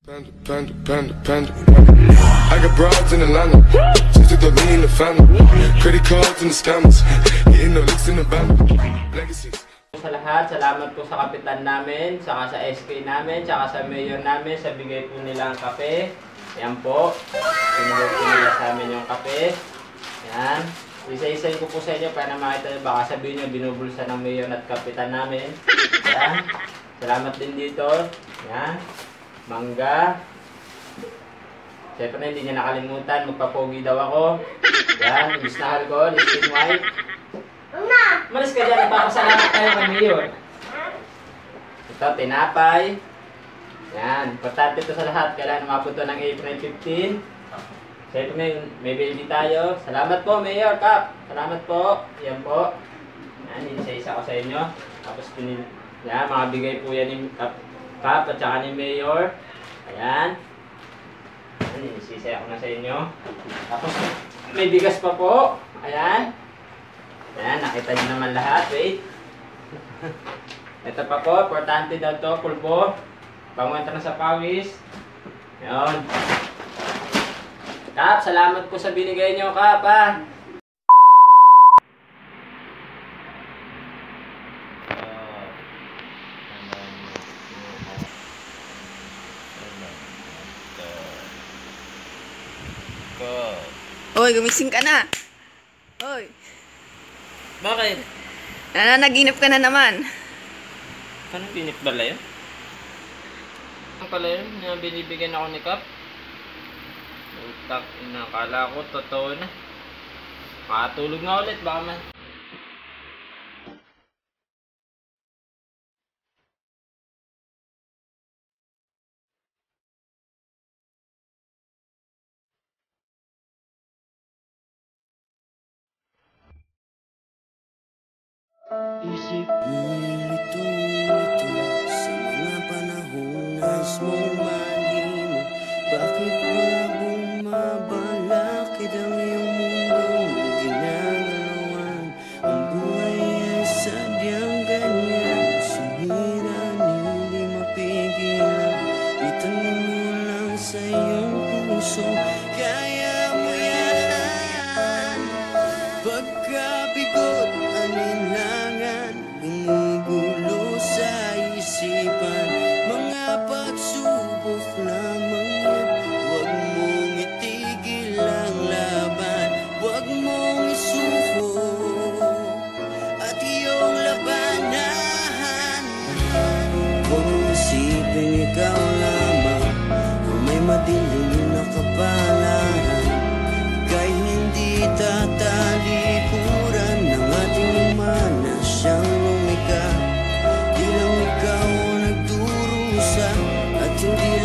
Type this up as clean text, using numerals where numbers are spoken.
I got broads in Atlanta, just to me in the family. Credit cards and the scammers, hitting the licks in the van. Legacies. Sa lahat, salamat po sa kapitan namin, saka sa SK namin, saka sa mayor namin, sa bigay po nila ang kape. Ayan po, pinigay po nila sa amin yung kape. Ayan, isa-isay ko po sa inyo para makita nyo, baka sabihin nyo binubulsa ng mayor at kapitan namin. Ayan, salamat din dito. Ayan, mangga. Siyempre hindi niya nakalimutan, magpapogi daw ako. Ayan, imbis na alcohol, skin white. Malis ka dyan, nagpapasalamat tayo kay Mayor. Ito, tinapay. Yan, importante ito sa lahat. Kailangan umabot ito ng April 15. Siyempre may baby tayo. Salamat po, Mayor, Kap. Salamat po. Yan po. Yan, isa-isa ko sa inyo. Tapos, yan, mga bigay po yan ni Kap at saka ni Mayor. Ayan. Yan, isa-isa ko na sa inyo. Tapos, may bigas pa po. Ayan. Ayan, nakita niyo naman lahat. Wait. Ito pa po, importante daw to, pulbo. Pangunta na sa pawis. Ayan. Kap, salamat po sa binigay niyo, Kap, ha. Oy, gumising ka na. Oy. Bakit? Nananaginip ka na naman. Paano pinip bala yun? Ang pala yun, na binibigyan ako ni Kap. Utak, inakala ko, totoo na. Makatulog nga ulit, baka man. Isip mo'y lito-lito sa mga panahong nais mong malimo. Bakit ba bumabalakid ang iyong mundong ginagalawan? Ang buhay ay sadyang ganyan, sumiran, hindi mapigilan. Itanim mo lang sa iyong puso, kaya mo yan. Pagkabigot, alinlangan, gumugulo sa isipan. Mga pagsubok lamang yan, huwag mong itigil ang laban. Huwag mong isuko at iyong labanan. Huwag mong isipin ikaw lamang kung may madilim na kapalaran. Ika'y hindi tatalikuran ng ating umana siyang lumika. Di lang ikaw nagdurusa at hindi